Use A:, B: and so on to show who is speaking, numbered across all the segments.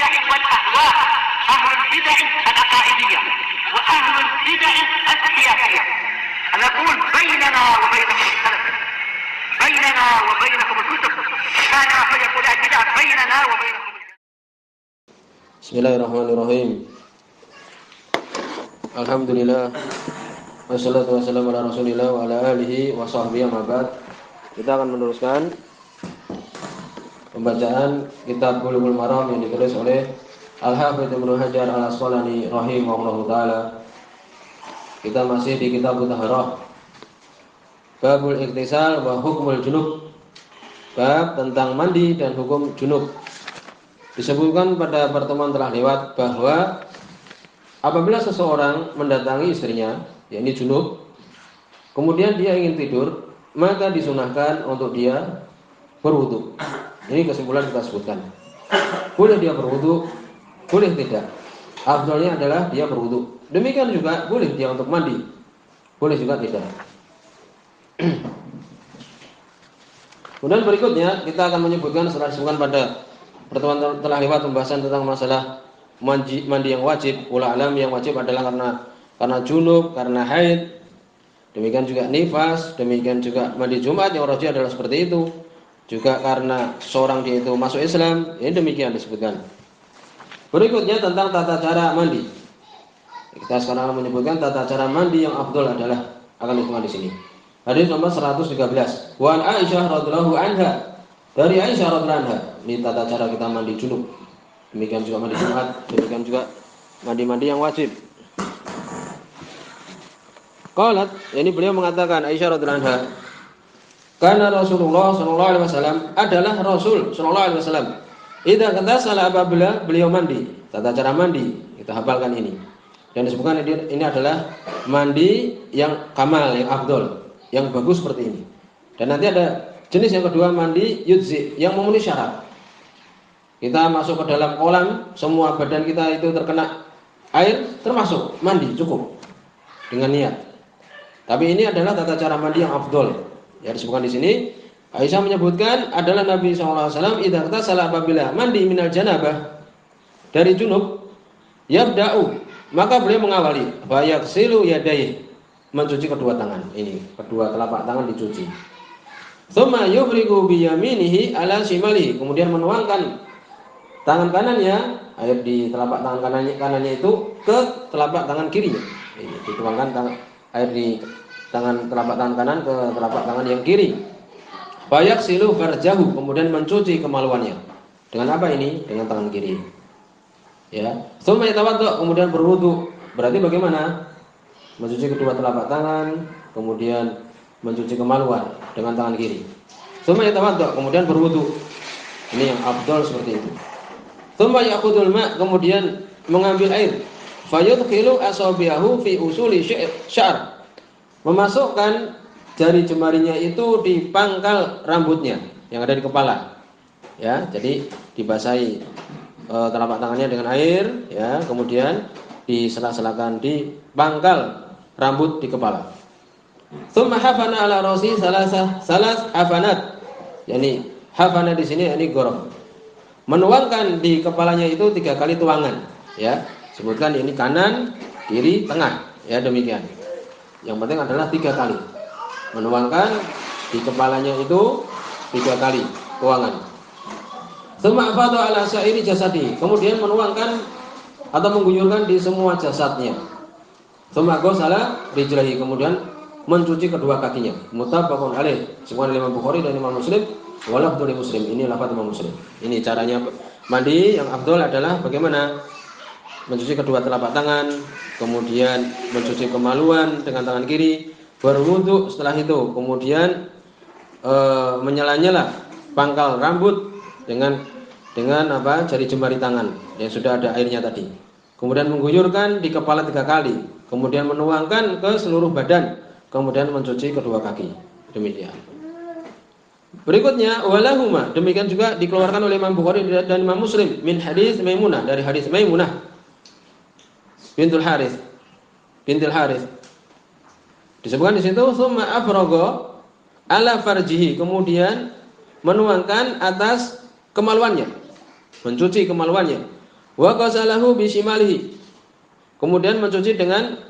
A: البدع والأهواء، أهل البدع العقائدية وأهل البدع السياسية. نقول بيننا وبينكم السلف، بيننا وبينكم الكتب، كان فيقول البدع بيننا وبينكم.
B: Bismillahirrahmanirrahim. Alhamdulillah. Wassalatu wassalamu ala Rasulillah wa ala alihi wa sahbihi amma ba'd. Kita akan meneruskan pembacaan kitab Bulughul Maram yang ditulis oleh Al-Hafidz Ibnu Hajar Al-Asqalani rahimahullahu taala. Kita masih di kitab Taharah. Babul Iktisal wa Hukmul Junub. Bab tentang mandi dan hukum junub. Disebutkan pada pertemuan telah lewat bahwa apabila seseorang mendatangi istrinya, yakni junub, kemudian dia ingin tidur, maka disunahkan untuk dia berwudu. Ini kesimpulan kita sebutkan. Boleh dia berwudu, boleh tidak. Afdalnya adalah dia berwudu. Demikian juga boleh dia untuk mandi, boleh juga tidak. Kemudian berikutnya kita akan menyebutkan setelah disebutkan pada pertemuan telah lewat pembahasan tentang masalah mandi yang wajib. Ula alam yang wajib adalah karena junub, karena haid, demikian juga nifas, demikian juga mandi Jumat yang rajih adalah seperti itu. Juga karena seorang dia itu masuk Islam, ini demikian disebutkan. Berikutnya tentang tata cara mandi. Kita sekarang akan menyebutkan tata cara mandi yang afdal adalah akan disebutkan di sini. Hadis nomor 113. Wa Aisyah radhiyallahu anha. Dari Aisyah radhiyallahu anha, ini tata cara kita mandi junub. Demikian juga mandi Jumat, demikian juga mandi-mandi yang wajib. Qalat, ini beliau mengatakan Aisyah radhiyallahu anha, karena Rasulullah sallallahu alaihi wasallam adalah Rasul sallallahu alaihi wasallam. Idza ghatasala apabila beliau mandi, tata cara mandi, kita hafalkan ini. Dan disebutkan ini adalah mandi yang kamal, yang afdal, yang bagus seperti ini. Dan nanti ada jenis yang kedua, mandi yudzi, yang memenuhi syarat. Kita masuk ke dalam kolam, semua badan kita itu terkena air, termasuk mandi cukup dengan niat. Tapi ini adalah tata cara mandi yang afdol. Ya disebutkan di sini, Aisyah menyebutkan adalah Nabi SAW idza ightasala apabila mandi minal janabah dari junub, yabda'u, maka beliau mengawali fayaghsilu yadayhi, mencuci kedua tangan. Ini kedua telapak tangan dicuci. Tsumma yufrigu bi yaminihi ala shimalihi, kemudian menuangkan tangan kanannya, air di telapak tangan kanannya itu ke telapak tangan kirinya. Ini dituangkan air di telapak tangan kanan ke telapak tangan yang kiri. Fayaghsilu farjahu, kemudian mencuci kemaluannya. Dengan apa ini? Dengan tangan kiri. Ya. Tsumma yatawaddo, kemudian berwudu. Berarti bagaimana? Mencuci kedua telapak tangan, kemudian mencuci kemaluan dengan tangan kiri. Tsumma yatawaddo, kemudian berwudu. Ini yang afdal seperti itu. Tsumma ya'khudul ma', kemudian mengambil air. Fayudkhilu asabi'ahu fi usuli sya'r. Memasukkan jari jemarinya itu di pangkal rambutnya yang ada di kepala. Ya, jadi dibasahi telapak tangannya dengan air, ya, kemudian disela-selakan di pangkal rambut di kepala. Tsumma hafana ala rasi salas hafanat. Yani hafana di sini ini gorob. Menuangkan di kepalanya itu 3 kali tuangan, ya. Sebutkan ini kanan, kiri, tengah, ya demikian. Yang penting adalah 3 kali. Menuangkan di kepalanya itu 3 kali tuangan. Tsumma afadha ala sa'iri jasadi, kemudian menuangkan atau mengguyurkan di semua jasadnya. Tsumma ghasala rijlaihi, kemudian mencuci kedua kakinya. Muttafaqun alaih, semua Imam Bukhari dan Imam Muslim, wa lafdhu Muslim. Ini lafaz Imam Muslim. Ini caranya mandi yang afdal adalah bagaimana? Mencuci kedua telapak tangan, kemudian mencuci kemaluan dengan tangan kiri, berwudu setelah itu, kemudian menyela-nyela pangkal rambut dengan jari jemari tangan yang sudah ada airnya tadi. Kemudian mengguyurkan di kepala 3 kali, kemudian menuangkan ke seluruh badan, kemudian mencuci kedua kaki. Demikian. Berikutnya walahuma, demikian juga dikeluarkan oleh Imam Bukhari dan Imam Muslim min hadis Maimunah, dari hadis Maimunah bintul Harits. Disebutkan di situ summa afraga ala farjihi, kemudian menuangkan atas kemaluannya, mencuci kemaluannya. Wa ghasalahu bisimalihi. Kemudian mencuci dengan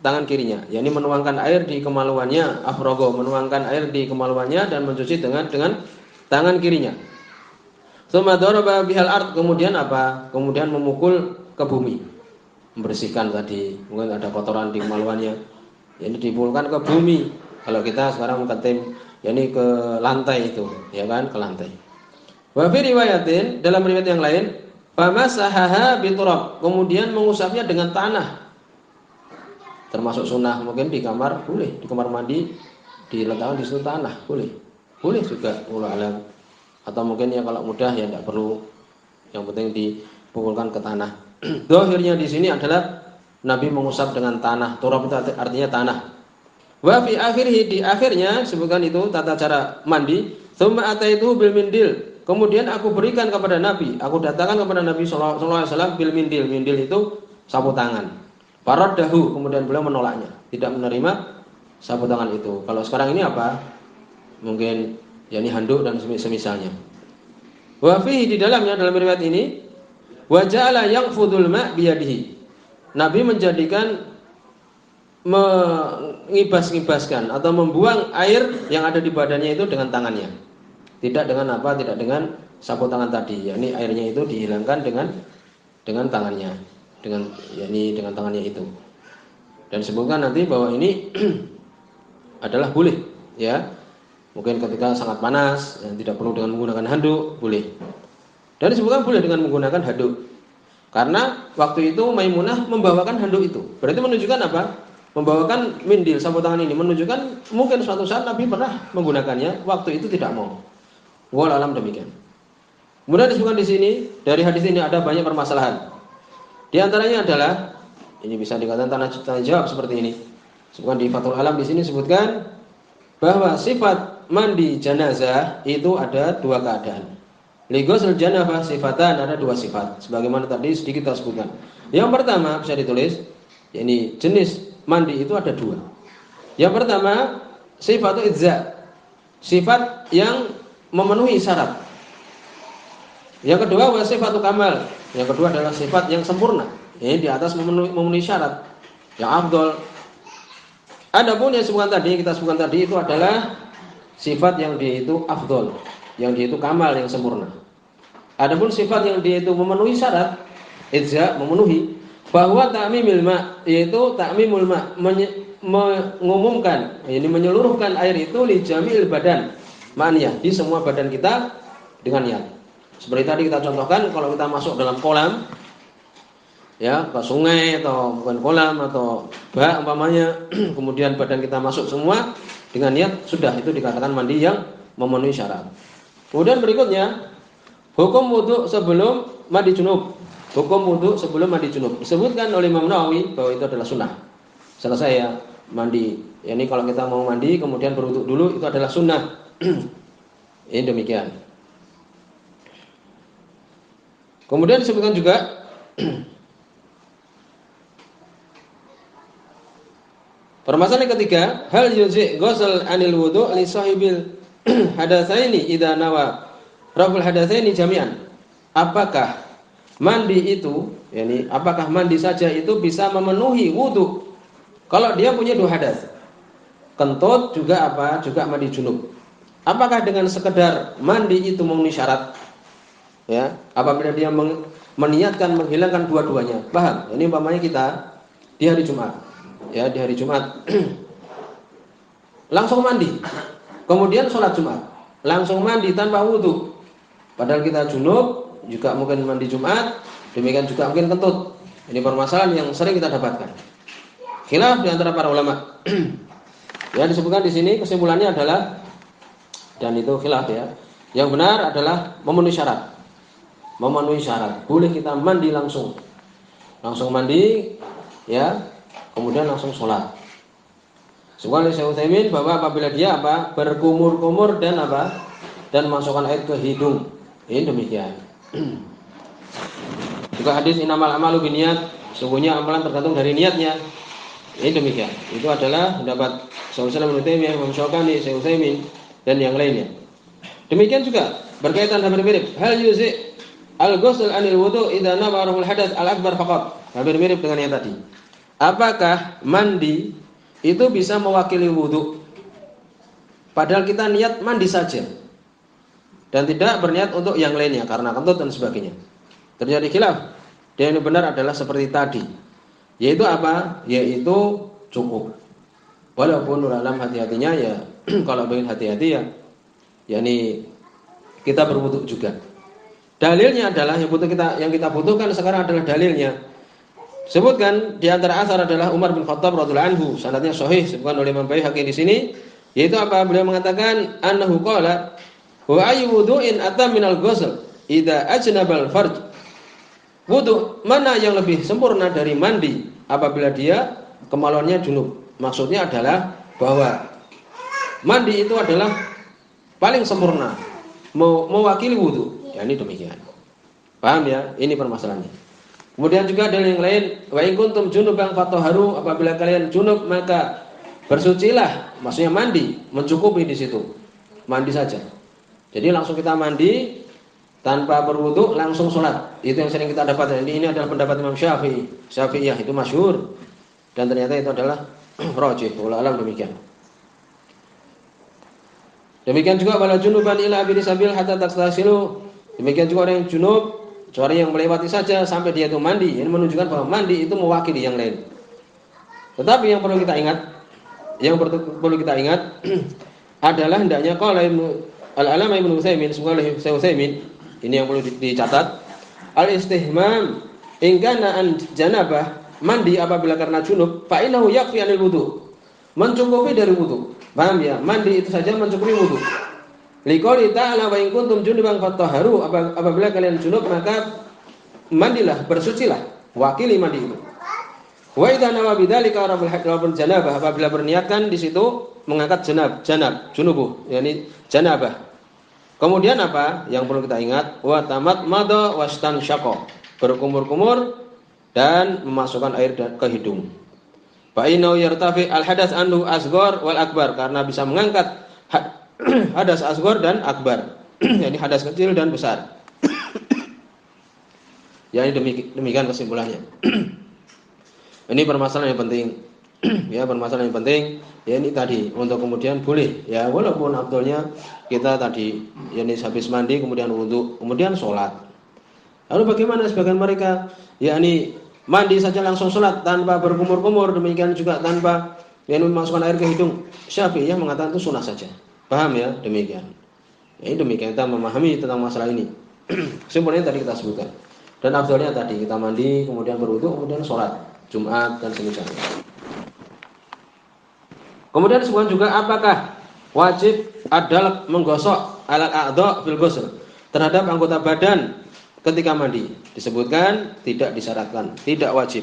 B: tangan kirinya, yakni menuangkan air di kemaluannya, afrogo, menuangkan air di kemaluannya dan mencuci dengan tangan kirinya. Tsumma daraba bihal ard, kemudian apa? Kemudian memukul ke bumi. Membersihkan tadi, mungkin ada kotoran di kemaluannya. Ini dipukulkan ke bumi. Kalau kita sekarang mukatim, yakni ke lantai itu, ya kan, ke lantai. Wa fi riwayatin, dalam riwayat yang lain, famasahaha biturab, kemudian mengusapnya dengan tanah. Termasuk sunnah, mungkin di kamar boleh, di kamar mandi diletakkan di situ tanah boleh. Boleh juga wallahu alam. Atau mungkin ya kalau mudah ya tidak perlu. Yang penting dipukulkan ke tanah. Zahirnya di sini adalah Nabi mengusap dengan tanah. Turab itu artinya tanah. Wa fi akhirih, di akhirnya sebutkan itu tata cara mandi. Tsumma ataitu bil mindil. Kemudian aku berikan kepada Nabi, aku datangkan kepada Nabi sallallahu alaihi wasallam bil mindil. Mindil itu sapu tangan. Faradahu, kemudian beliau menolaknya, tidak menerima sapu tangan itu. Kalau sekarang ini apa? Mungkin yakni handuk dan semisalnya. Wa fihi, di dalamnya, dalam riwayat ini, wa ja'ala yanfudul ma' biyadihi. Nabi menjadikan mengibas-ngibaskan atau membuang air yang ada di badannya itu dengan tangannya. Tidak dengan apa? Tidak dengan sapu tangan tadi. Yakni airnya itu dihilangkan dengan tangannya. Dengan tangannya itu. Dan disebutkan nanti bahwa ini adalah boleh, ya. Mungkin ketika sangat panas dan tidak perlu dengan menggunakan handuk, boleh. Dan disebutkan boleh dengan menggunakan handuk. Karena waktu itu Maimunah membawakan handuk itu. Berarti menunjukkan apa? Membawakan mindil sapu tangan ini menunjukkan mungkin suatu saat Nabi pernah menggunakannya, waktu itu tidak mau. Wallahu alam demikian. Kemudian disebutkan di sini, dari hadis ini ada banyak permasalahan. Di antaranya adalah, ini bisa dikatakan tanya jawab seperti ini. Sebutkan di Fathul Alam di sini sebutkan bahwa sifat mandi jenazah itu ada dua keadaan. Lighusl janabah sifatan, ada dua sifat. Sebagaimana tadi sedikit kita sebutkan. Yang pertama bisa ditulis, ini jenis mandi itu ada dua. Yang pertama sifat idza, sifat yang memenuhi syarat. Yang kedua sifatu kamal. Yang kedua adalah sifat yang sempurna. Ini di atas memenuhi syarat. Yang afdol. Adapun yang kita sebutkan tadi itu adalah sifat yang dia itu afdol, yang dia itu kamal, yang sempurna. Adapun sifat yang dia itu memenuhi syarat, idza, memenuhi, bahwa ta'mimul ma, yaitu ta'mimul ma, mengumumkan, ini menyeluruhkan air itu li jamil badan, ma'niyah, di semua badan kita dengan niat. Seperti tadi kita contohkan, kalau kita masuk dalam kolam, ya, ke sungai atau bukan kolam atau bak umpamanya, kemudian badan kita masuk semua dengan niat, sudah itu dikatakan mandi yang memenuhi syarat. Kemudian berikutnya, hukum wudu sebelum mandi junub. Hukum wudu sebelum mandi junub disebutkan oleh Imam Nawawi bahwa itu adalah sunnah. Selesai ya mandi. Ini kalau kita mau mandi kemudian berwudu dulu, itu adalah sunnah. Ini demikian. Kemudian disebutkan juga permasalahan yang ketiga, hal yuzi ghusl anil wudu li sahibil hadatsaini idza nawa raful hadatsaini jami'an. Apakah mandi itu, yakni apakah mandi saja itu bisa memenuhi wudu kalau dia punya dua hadas? Kentut juga apa? Juga mandi junub. Apakah dengan sekedar mandi itu memenuhi syarat? Ya, apabila dia meniatkan menghilangkan dua-duanya. Paham? Ini umpamanya kita di hari Jumat. Ya, di hari Jumat langsung mandi. Kemudian sholat Jumat. Langsung mandi tanpa wudu. Padahal kita junub, juga mungkin mandi Jumat, demikian juga mungkin kentut. Ini permasalahan yang sering kita dapatkan. Khilaf di antara para ulama. Ya, disebutkan di sini kesimpulannya adalah, dan itu khilaf ya. Yang benar adalah memenuhi syarat. Memenuhi syarat. Boleh kita mandi langsung. Langsung mandi, ya. Kemudian langsung sholat. Sebutkan oleh Syekh Utsaimin bahwa apabila dia apa? Berkumur-kumur dan apa? Dan masukkan air ke hidung. Ini demikian. Juga hadis innamal a'malu binniyat, sungguhnya amalan tergantung dari niatnya. Ini demikian. Itu adalah pendapat Syekh Utsaimin, Imam Syaukani, Syekh Utsaimin dan yang lainnya. Demikian juga berkaitan dan mirip. Hal yuzi al-ghusl anil wudu idza nawarul hadats al-akbar faqat. Hampir mirip dengan yang tadi. Apakah mandi itu bisa mewakili wudu? Padahal kita niat mandi saja dan tidak berniat untuk yang lainnya karena kentut dan sebagainya. Terjadi khilaf. Dan yang benar adalah seperti tadi. Yaitu apa? Yaitu cukup. Walaupun dalam hati-hatinya ya kalau ingin hati-hati ya yakni kita berwudu juga. Dalilnya adalah yang kita butuhkan sekarang adalah dalilnya. Sebutkan di antara asar adalah Umar bin Khattab radhiyallahu anhu, sanadnya sahih sebutkan oleh Imam Baihaqi di sini, yaitu apa? Beliau mengatakan annahu qala wa ayyu wudu'in atam minal ghusl idza ajnabal farj. Wudu mana yang lebih sempurna dari mandi apabila dia kemaluannya junub? Maksudnya adalah bahwa mandi itu adalah paling sempurna mewakili wudu. Ya ini demikian. Paham ya? Ini permasalahannya. Kemudian juga ada yang lain, wa in kuntum junuban fatahharu, apabila kalian junub maka bersucilah, maksudnya mandi, mencukupi di situ. Mandi saja. Jadi langsung kita mandi tanpa berwudu langsung sholat. Itu yang sering kita dapat. Ini adalah pendapat Imam Syafi'i. Syafi'iyah itu masyhur dan ternyata itu adalah rajih. Wallahu a'lam demikian. Demikian juga wala junuban ila abiri sabil hatta takstasilu. Demikian juga orang yang junub, kecuali yang melewati saja sampai dia itu mandi. Ini menunjukkan bahwa mandi itu mewakili yang lain. Tetapi yang perlu kita ingat, adalah hendaknya qala al-alama Ibnu Utsaimin, semoga Utsaimin, ini yang perlu dicatat. Al-istihmam in kana an janabah, mandi apabila karena junub, fa innahu yakfi anil wudu. Mencukupi dari wudu. Paham ya? Mandi itu saja mencukupi wudu. Liqouli ta'ala wa in kuntum junuban fatahharu, apabila kalian junub maka mandilah, bersucilah, wakili mandi itu. Wa idza nawa bidzalika rabbul janabah, apabila berniatkan di situ mengangkat junubuh, yakni janabah. Kemudian apa? Yang perlu kita ingat, wa tamat madha wastansyaqa, berkumur-kumur dan memasukkan air ke hidung. Fa innahu yartafi al-hadats anhu asghar wal akbar, karena bisa mengangkat hadas asghar dan akbar. Jadi hadas kecil dan besar. Ya ini demikian kesimpulannya. Ini permasalahan yang penting. Ya, permasalahan yang penting. Ya ini tadi untuk kemudian boleh ya walaupun afdalnya kita tadi yakni habis mandi kemudian wudu, kemudian sholat. Lalu bagaimana sebagian mereka yakni mandi saja langsung sholat tanpa berkumur-kumur, demikian juga tanpa memasukkan air ke hidung. Syafi'iyah mengatakan itu sunnah saja. Paham ya? Demikian. Ya, ini demikian kita memahami tentang masalah ini. Kesimpulannya tadi kita sebutkan. Dan afdalnya tadi kita mandi, kemudian berwudu, kemudian sholat Jumat dan semisalnya. Kemudian disebutkan juga apakah wajib adalah menggosok alat a'dha fil ghusl, terhadap anggota badan ketika mandi. Disebutkan tidak disyaratkan, tidak wajib.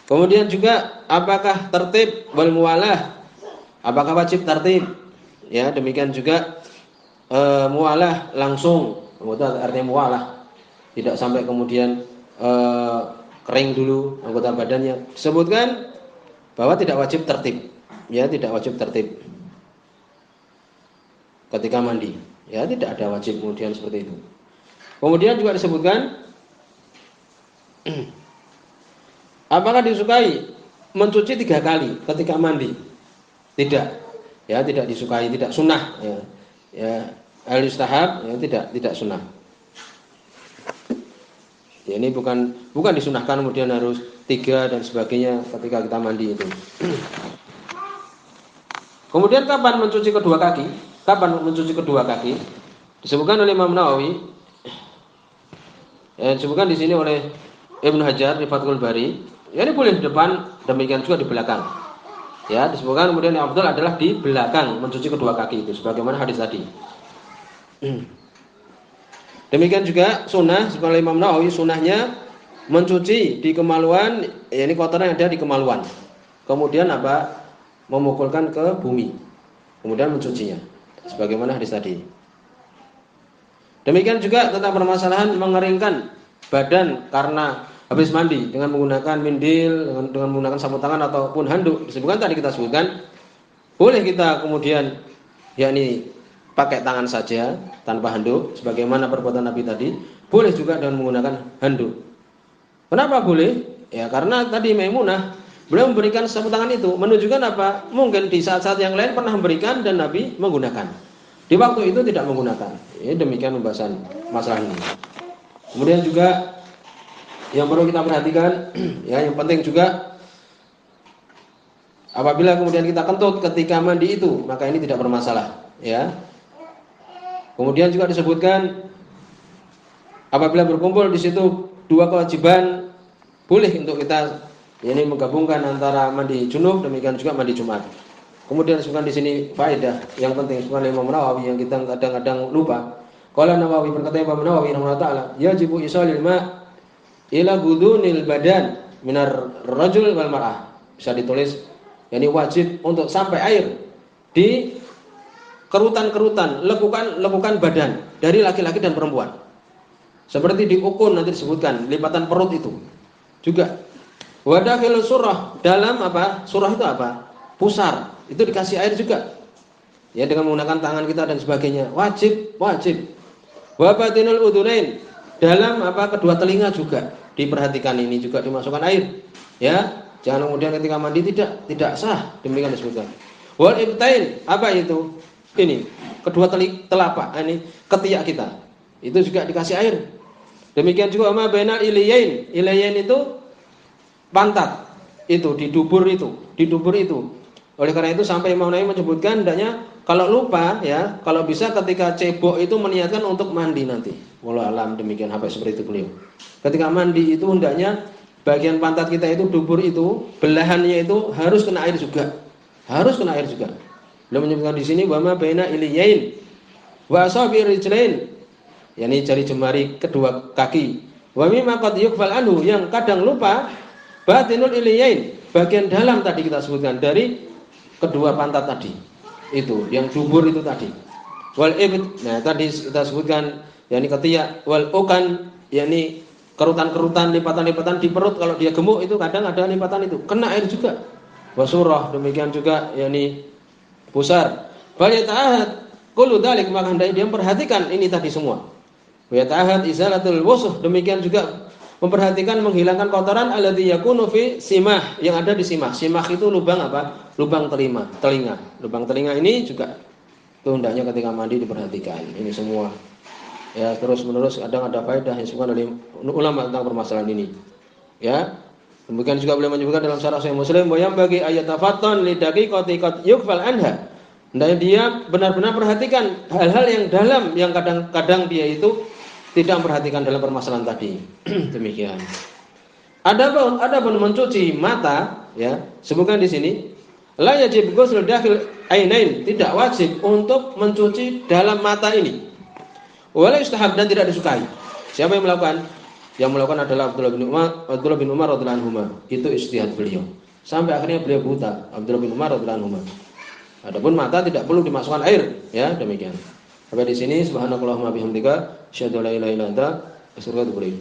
B: Kemudian juga apakah tertib wal muwalah, apakah wajib tertib? Ya, demikian juga mualah langsung, artinya mualah, tidak sampai kemudian kering dulu anggota badannya. Sebutkan bahwa tidak wajib tertib, ya tidak wajib tertib ketika mandi, ya tidak ada wajib kemudian seperti itu. Kemudian juga disebutkan apakah disukai mencuci 3 kali ketika mandi? Tidak. Ya tidak disukai, tidak sunnah ya. Ya al-istihab ya tidak sunnah. Ya ini bukan disunahkan kemudian harus 3 dan sebagainya ketika kita mandi itu. Kemudian kapan mencuci kedua kaki? Kapan mencuci kedua kaki? Disebutkan oleh Imam Nawawi. Ya, disebutkan di sini oleh Ibnu Hajar di Fathul Bari. Ya ini boleh di depan, demikian juga di belakang. Ya, disebutkan kemudian yang afdal adalah di belakang mencuci kedua kaki itu sebagaimana hadis tadi. Demikian juga sunnah sebagai Imam Nawawi, sunnahnya mencuci di kemaluan, yakni kotoran yang ada di kemaluan. Kemudian apa? Memukulkan ke bumi. Kemudian mencucinya sebagaimana hadis tadi. Demikian juga tentang permasalahan mengeringkan badan karena habis mandi dengan menggunakan mindil, dengan menggunakan sapu tangan ataupun handuk. Disebutkan tadi kita sebutkan boleh kita kemudian yakni pakai tangan saja tanpa handuk sebagaimana perbuatan Nabi tadi. boleh juga dengan menggunakan handuk. Kenapa boleh? Ya karena tadi Maimunah beliau memberikan sapu tangan itu menunjukkan apa? Mungkin di saat-saat yang lain pernah memberikan dan Nabi menggunakan. Di waktu itu tidak menggunakan. Ini demikian pembahasan masalah ini. Kemudian juga yang perlu kita perhatikan, ya yang penting juga apabila kemudian kita kentut ketika mandi itu, maka ini tidak bermasalah, ya. Kemudian juga disebutkan apabila berkumpul di situ dua kewajiban, boleh untuk kita ini menggabungkan antara mandi junub demikian juga mandi Jumat. Kemudian disebutkan di sini faedah yang penting disebutkan oleh Imam Nawawi yang kita kadang-kadang lupa. Qala Nawawi, berkata Imam Nawawi rahimahullah taala, yajibu isalil ma ila budunil badan minar rajul wal mar'ah. Bisa ditulis yakni wajib untuk sampai air di kerutan-kerutan, lekukan badan dari laki-laki dan perempuan. Seperti di ukun nanti disebutkan lipatan perut itu. Juga wadakhil surah, dalam apa? Surah itu apa? Pusar. Itu dikasih air juga. Ya dengan menggunakan tangan kita dan sebagainya. Wajib. Wa batinul udunain, dalam apa? Kedua telinga juga diperhatikan, ini juga dimasukkan air. Ya, jangan kemudian ketika mandi tidak sah, demikian disebutkan. Wal ibtain, apa itu? Ini kedua telapak, ini ketiak kita. Itu juga dikasih air. Demikian juga ma bainal ilayain. Ilayain itu pantat. Itu di dubur itu. Oleh karena itu sampai Imam Nawawi menyebutkan hendaknya kalau lupa ya, kalau bisa ketika cebok itu meniatkan untuk mandi nanti. Wallahu alam, demikian sampai seperti itu beliau. Ketika mandi itu hendaknya bagian pantat kita itu dubur itu, belahannya itu harus kena air juga. Beliau menyebutkan di sini wa ma baina iliyain wa asabi rijlain, yakni jari jemari kedua kaki. Wa mimma qad yughfal anhu, yang kadang lupa batinul iliyain, bagian dalam tadi kita sebutkan dari kedua pantat tadi. Itu yang dubur itu tadi. Wal ibd, nah tadi kita sebutkan yakni ketiak, wal ukan yakni kerutan-kerutan, lipatan-lipatan di perut, kalau dia gemuk itu kadang ada lipatan itu, kena air juga. Wasurah, demikian juga yakni pusar. Bal yata'ahad kullu dzalik, maka hendaknya dia memperhatikan ini tadi semua. Wa yata'ahad izalatul wusuh, demikian juga memperhatikan menghilangkan kotoran alladzi yakunu fi simah, yang ada di simah. Simah itu lubang apa? Lubang telinga. Lubang telinga ini juga itu hendaknya ketika mandi diperhatikan. Ini semua. Ya, terus-menerus kadang ada faedah yang disebutkan oleh ulama tentang permasalahan ini. Ya. Demikian juga beliau menyebutkan dalam syarah Sahih Muslim, wa yang bagi ayat tafattan li daqiqati qad yughfal anha. Hendaknya dia benar-benar perhatikan hal-hal yang dalam yang kadang-kadang dia itu tidak memperhatikan dalam permasalahan tadi. Demikian. Adapun mencuci mata, ya, sebutkan di sini, la yajib ghusl dakhil ainain, tidak wajib untuk mencuci dalam mata ini. Wala yustahab, dan tidak disukai. Siapa yang melakukan? Yang melakukan adalah Abdullah bin Umar radhiyallahu anhu. Itu ijtihad beliau. Sampai akhirnya beliau buta, Abdullah bin Umar radhiyallahu anhu. Adapun mata tidak perlu dimasukkan air, ya, demikian. Sampai di sini subhanakallahumma bihamdika asyhadu an la ilaha illa anta astaghfiruka wa atubu ilaik.